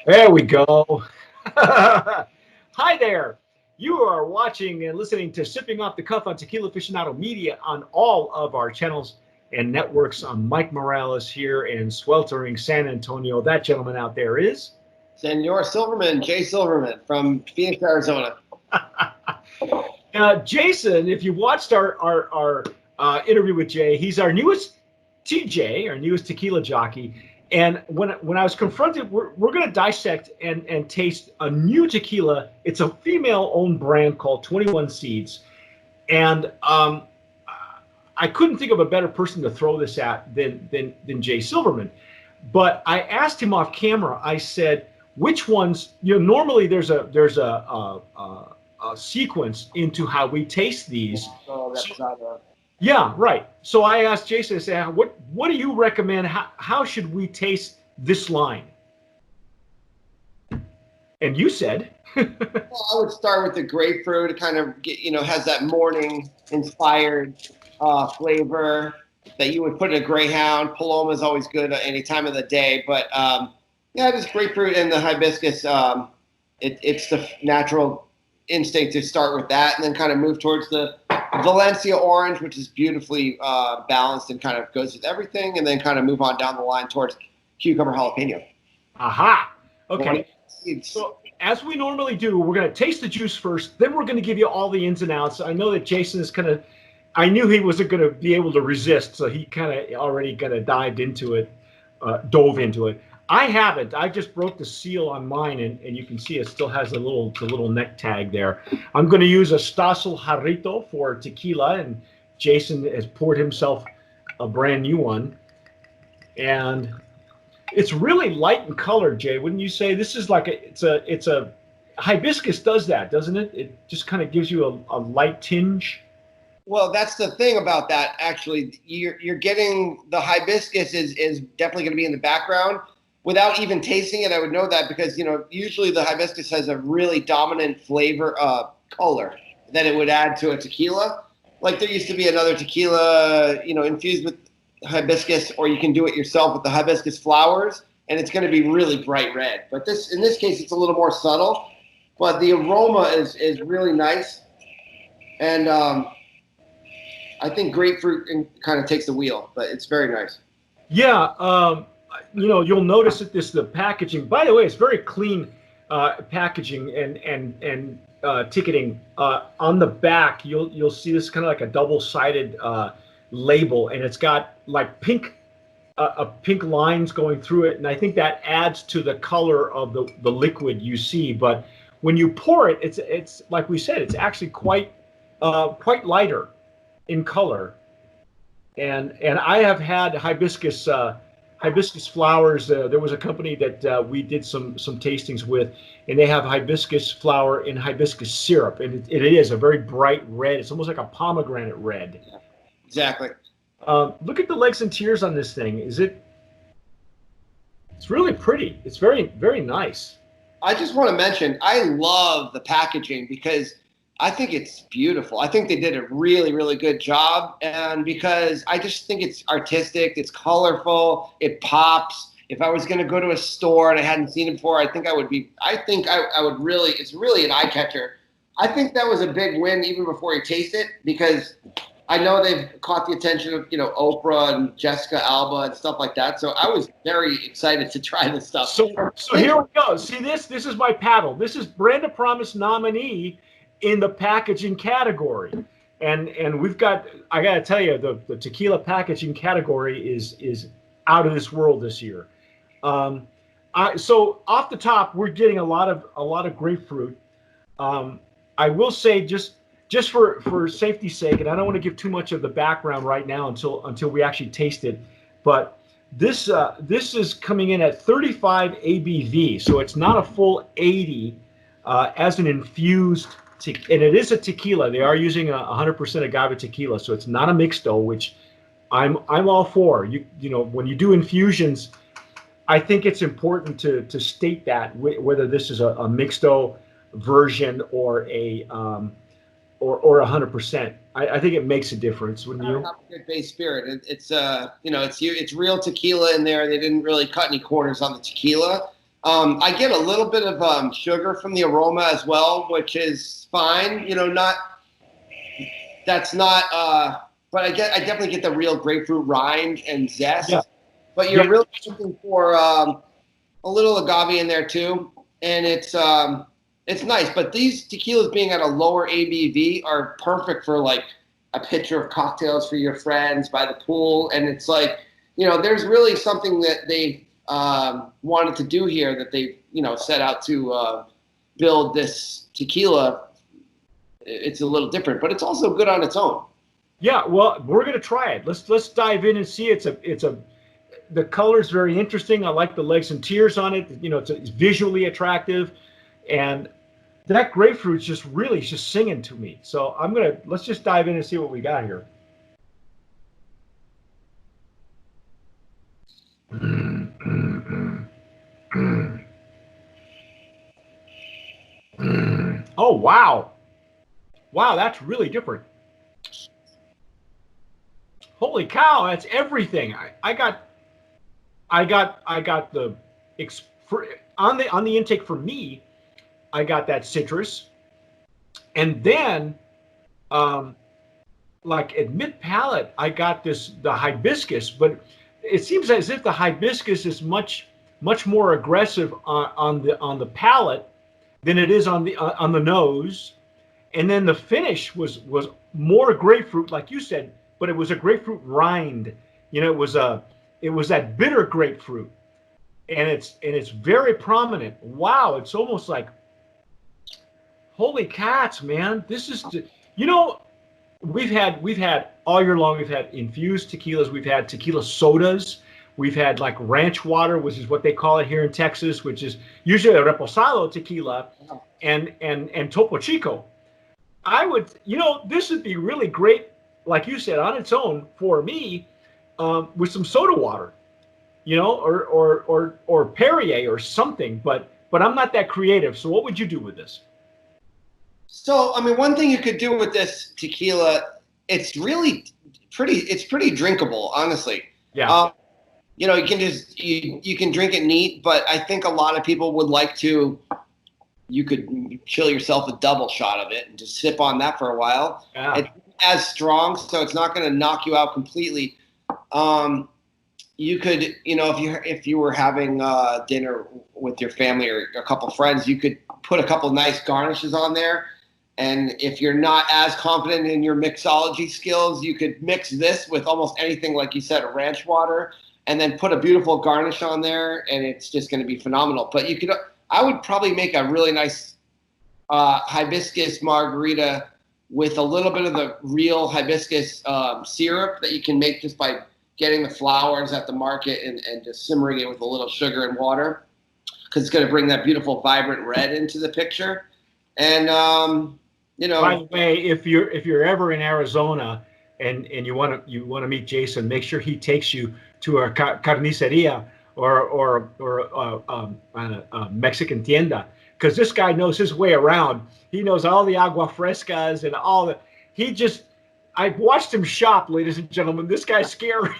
There we go. Hi there. You are watching and listening to Sipping Off the Cuff on Tequila Aficionado Media on all of our channels and networks. I'm Mike Morales here in sweltering San Antonio. That gentleman out there is. Senor Silverman, Jay Silverman from Phoenix, Arizona. Jason, if you watched our interview with Jay, he's our newest TJ, our newest tequila jockey. And when I was confronted, we're going to dissect and taste a new tequila. It's a female-owned brand called 21 Seeds. And I couldn't think of a better person to throw this at than Jay Silverman. But I asked him off camera. I said, which ones? Normally there's a sequence into how we taste these. Oh, that's Yeah, right. So I asked Jason, I said, what do you recommend? How should we taste this line? And you said, well, I would start with the grapefruit. It kind of has that morning inspired flavor that you would put in a Greyhound. Paloma is always good at any time of the day, but yeah, just grapefruit and the hibiscus. It's the natural instinct to start with that, and then kind of move towards the Valencia orange, which is beautifully balanced and kind of goes with everything, and then kind of move on down the line towards cucumber jalapeno. Aha. Okay. So as we normally do, we're going to taste the juice first, then we're going to give you all the ins and outs. I know that Jason is kind of, I knew he wasn't going to be able to resist, so he kind of already kind of dove into it. I haven't. I just broke the seal on mine, and you can see it still has the little neck tag there. I'm going to use a Stossel Jarrito for tequila, and Jason has poured himself a brand new one. And it's really light in color, Jay. Wouldn't you say? This is like it's a hibiscus does that, doesn't it? It just kind of gives you a light tinge. Well, that's the thing about that. Actually, you're getting the hibiscus is definitely going to be in the background. Without even tasting it, I would know that because, usually the hibiscus has a really dominant flavor, color that it would add to a tequila. Like there used to be another tequila, infused with hibiscus, or you can do it yourself with the hibiscus flowers, and it's going to be really bright red. But in this case, it's a little more subtle, but the aroma is really nice. And I think grapefruit kind of takes the wheel, but it's very nice. Yeah. You'll notice that the packaging, by the way, it's very clean packaging and ticketing. On the back, you'll see this kind of like a double-sided label, and it's got like pink lines going through it, and I think that adds to the color of the liquid you see. But when you pour it, it's like we said, it's actually quite lighter in color. And I have had hibiscus flowers. There was a company that we did some tastings with, and they have hibiscus flower in hibiscus syrup, and it is a very bright red. It's almost like a pomegranate red. Exactly. Look at the legs and tears on this thing. It's really pretty. It's very, very nice. I just want to mention, I love the packaging because I think it's beautiful. I think they did a really, really good job. And because I just think it's artistic, it's colorful, it pops. If I was going to go to a store and I hadn't seen it before, I think I would really, it's really an eye catcher. I think that was a big win even before you taste it, because I know they've caught the attention of, Oprah and Jessica Alba and stuff like that. So I was very excited to try this stuff. So here we go. See this? This is my paddle. This is Brand of Promise nominee in the packaging category, and we've got, I gotta tell you, the tequila packaging category is out of this world this year. So off the top, we're getting a lot of grapefruit. I will say just for safety's sake, and I don't want to give too much of the background right now until we actually taste it, but this is coming in at 35 ABV, so it's not a full 80 as an infused. And it is a tequila. They are using 100% agave tequila, so it's not a mixto, which I'm all for. When you do infusions, I think it's important to state that whether this is a mixto version or a 100%. I think it makes a difference, wouldn't you? Have a good base spirit. It's real tequila in there. They didn't really cut any corners on the tequila. I get a little bit of sugar from the aroma as well, which is fine. You know, but I definitely get the real grapefruit rind and zest. Yeah. But you're really looking for a little agave in there too, and it's nice. But these tequilas being at a lower ABV are perfect for like a pitcher of cocktails for your friends by the pool, and it's like, you know, there's really something that they wanted to do here, that they, you know, set out to build this tequila. It's a little different, but it's also good on its own. Yeah, well, we're gonna try it. Let's dive in and see. The color's very interesting. I like the legs and tears on it. You know, it's visually attractive, and that grapefruit's just singing to me. So let's just dive in and see what we got here. Oh wow, wow, that's really different. Holy cow, that's everything. I got the on the intake for me. I got that citrus, and then like at mid palate, I got the hibiscus, but it seems as if the hibiscus is much more aggressive on the palate than it is on the nose, and then the finish was more grapefruit, like you said, but it was a grapefruit rind. You know, it was that bitter grapefruit, and it's very prominent. Wow, it's almost like, holy cats, man! This is, you know, we've had all year long. We've had infused tequilas. We've had tequila sodas. We've had like ranch water, which is what they call it here in Texas, which is usually a reposado tequila, and Topo Chico. I would, you know, this would be really great, like you said, on its own for me, with some soda water, you know, or Perrier or something. But I'm not that creative. So what would you do with this? So, I mean, one thing you could do with this tequila, it's really pretty drinkable, honestly. Yeah. You know, you can drink it neat, but I think a lot of people would like to. You could chill yourself a double shot of it and just sip on that for a while. Yeah. It's as strong, so it's not going to knock you out completely. You could, you know, if you were having dinner with your family or a couple friends, you could put a couple nice garnishes on there. And if you're not as confident in your mixology skills, you could mix this with almost anything, like you said, a ranch water, and then put a beautiful garnish on there, and it's just going to be phenomenal. But I would probably make a really nice hibiscus margarita with a little bit of the real hibiscus syrup that you can make just by getting the flowers at the market and just simmering it with a little sugar and water, because it's going to bring that beautiful vibrant red into the picture. And you know, by the way, if you're ever in Arizona and you want to meet Jason, make sure he takes you to a carniceria or a Mexican tienda, because this guy knows his way around. He knows all the agua frescas and all the. I watched him shop, ladies and gentlemen. This guy's scary.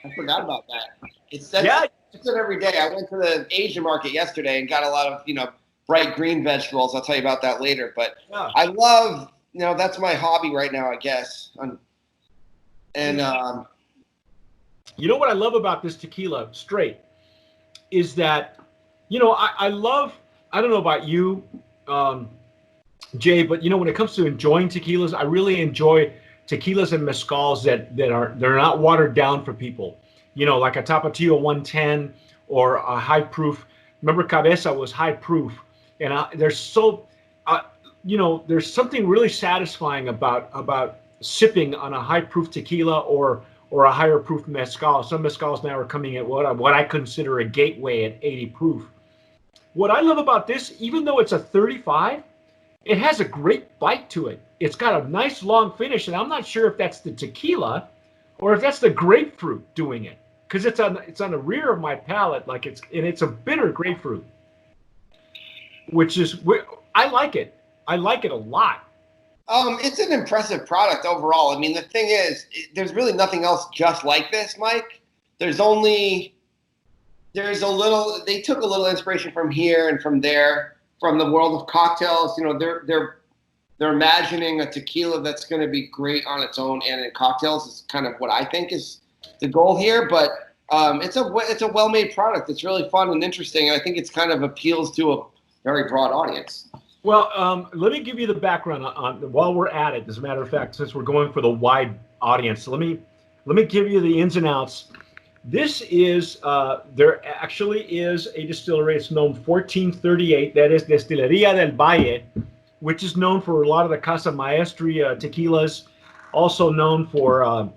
I forgot about that. It's every day. I went to the Asian market yesterday and got a lot of, you know, bright green vegetables. I'll tell you about that later. But yeah. I love, you know, that's my hobby right now, I guess. You know what I love about this tequila straight is that, you know, I love, I don't know about you, Jay, but, you know, when it comes to enjoying tequilas, I really enjoy tequilas and mezcals they're not watered down for people. You know, like a Tapatio 110 or a high proof. Remember, Cabeza was high proof, and there's something really satisfying about sipping on a high proof tequila or a higher proof mezcal. Some mezcals now are coming at what I consider a gateway at 80 proof. What I love about this, even though it's a 35, it has a great bite to it. It's got a nice long finish, and I'm not sure if that's the tequila or if that's the grapefruit doing it, because it's on the rear of my palate, it's a bitter grapefruit, which is, I like it. I like it a lot. It's an impressive product overall. I mean, the thing is, there's really nothing else just like this, Mike. There's only there's a little. They took a little inspiration from here and from there, from the world of cocktails. You know, they're imagining a tequila that's going to be great on its own and in cocktails. Is kind of what I think is the goal here. But it's a well-made product. It's really fun and interesting, and I think it's kind of appeals to a very broad audience. Well, let me give you the background on while we're at it. As a matter of fact, since we're going for the wide audience, let me give you the ins and outs. This is there actually is a distillery. It's known 1438. That is Destilería del Valle, which is known for a lot of the Casa Maestri tequilas. Also known for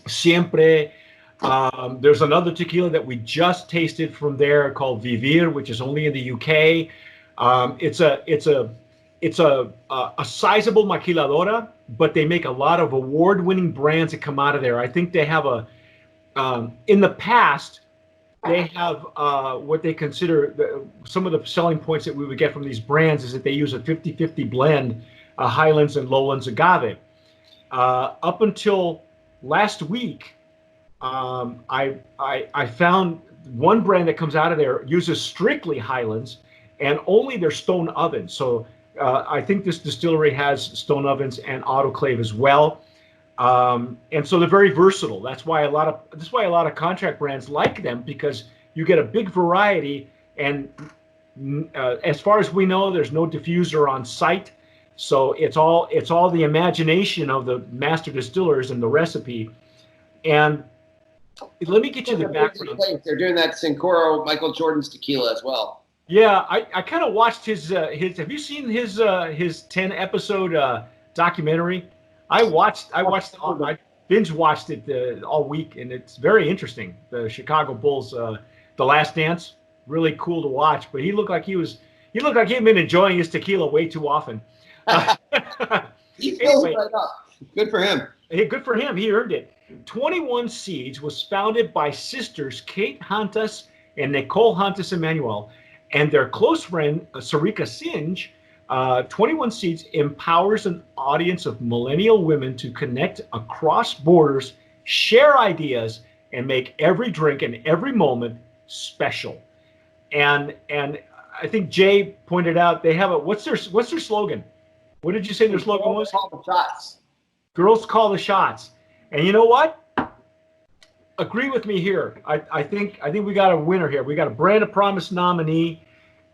Siempre. There's another tequila that we just tasted from there called Vivir, which is only in the UK. It's a sizable maquiladora, but they make a lot of award-winning brands that come out of there. I think they have in the past, they have what they consider some of the selling points that we would get from these brands is that they use a 50-50 blend, Highlands and Lowlands agave. Up until last week, I found one brand that comes out of there uses strictly Highlands and only their stone ovens. So I think this distillery has stone ovens and autoclave as well. And so they're very versatile. That's why a lot of contract brands like them, because you get a big variety. And as far as we know, there's no diffuser on site. So it's all the imagination of the master distillers and the recipe. And let me get you the background. They're doing that Sincoro Michael Jordan's tequila as well. Yeah, I kind of watched his. Have you seen his 10-episode documentary? I binge watched it all week, and it's very interesting. The Chicago Bulls, The Last Dance, really cool to watch. But he looked like he'd been enjoying his tequila way too often. He fills right up. Good for him. Hey, good for him. He earned it. 21 Seeds was founded by sisters Kate Hantas and Nicole Hantas Emanuel, and their close friend Sarika Singe. 21 Seeds empowers an audience of millennial women to connect across borders, share ideas, and make every drink and every moment special. And I think Jay pointed out they have what's their slogan? What did you say their slogan was? Call the shots. Girls call the shots. And you know what? Agree with me here. I think we got a winner here. We got a Brand of Promise nominee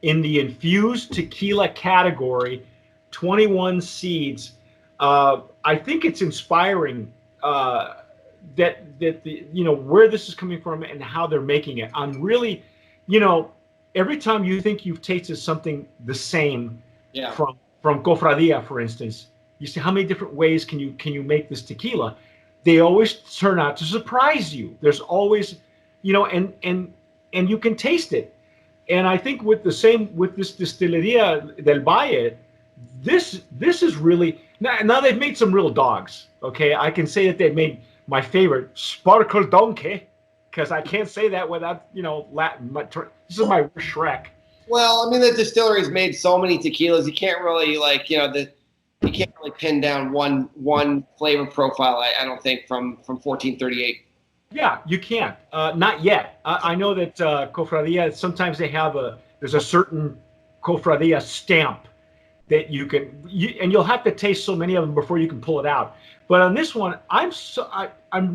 in the infused tequila category, 21 Seeds. I think it's inspiring that the where this is coming from and how they're making it. I'm really, every time you think you've tasted something the same, from Cofradia, for instance, you see how many different ways can you make this tequila. They always turn out to surprise you. There's always, and you can taste it. And I think with this Destilería del Valle, this is really now they've made some real dogs. Okay, I can say that they've made my favorite Sparkle Donkey, because I can't say that without Latin. This is my Shrek. Well, I mean, the distillery's made so many tequilas, you can't really you can't really pin down one flavor profile. I don't think from 1438. Yeah, you can't. Not yet. I know that Cofradia, sometimes they have there's a certain Cofradia stamp that and you'll have to taste so many of them before you can pull it out. But on this one, I'm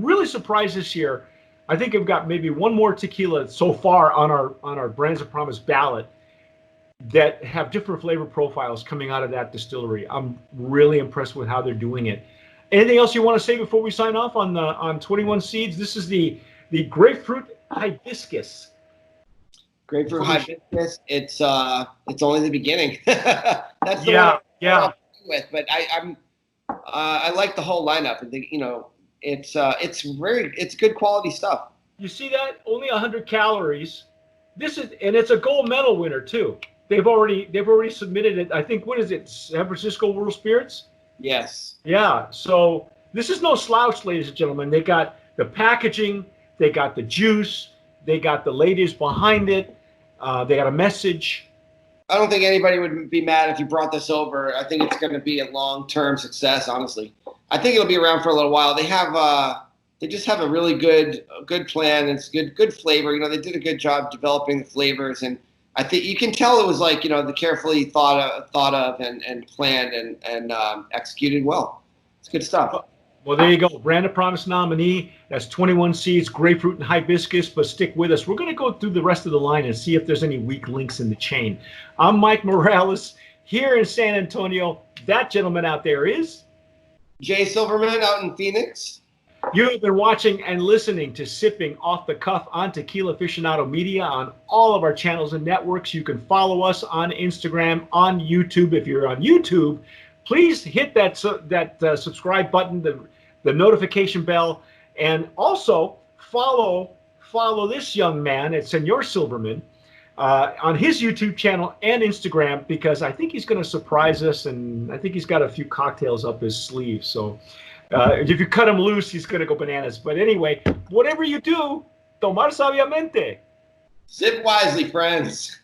really surprised this year. I think I've got maybe one more tequila so far on our Brands of Promise ballot that have different flavor profiles coming out of that distillery. I'm really impressed with how they're doing it. Anything else you want to say before we sign off on 21 Seeds? This is the Grapefruit Hibiscus. Grapefruit Hibiscus. It's only the beginning. That's the one I'm with. But I like the whole lineup. I think it's good quality stuff. You see that? Only 100 calories. It's a gold medal winner too. They've already submitted it. I think, what is it? San Francisco World Spirits? Yes. Yeah. So this is no slouch, ladies and gentlemen. They got the packaging, they got the juice, they got the ladies behind it. They got a message. I don't think anybody would be mad if you brought this over. I think it's going to be a long-term success, honestly. I think it'll be around for a little while. They have they just have a really good plan. It's good flavor. You know, they did a good job developing the flavors, and I think you can tell it was like, you know, the carefully thought of and planned and executed well. It's good stuff. Well, there you go. Brand of Promise nominee. That's 21 seeds, grapefruit and hibiscus. But stick with us. We're going to go through the rest of the line and see if there's any weak links in the chain. I'm Mike Morales here in San Antonio. That gentleman out there is Jay Silverman out in Phoenix. You have been watching and listening to Sipping Off the Cuff on Tequila Aficionado Media on all of our channels and networks. You can follow us on Instagram, on YouTube. If you're on YouTube, please hit that subscribe button, the notification bell, and also follow this young man at Senor Silverman on his YouTube channel and Instagram, because I think he's going to surprise us, and I think he's got a few cocktails up his sleeve. So if you cut him loose, he's going to go bananas. But anyway, whatever you do, tomar sabiamente. Sip wisely, friends.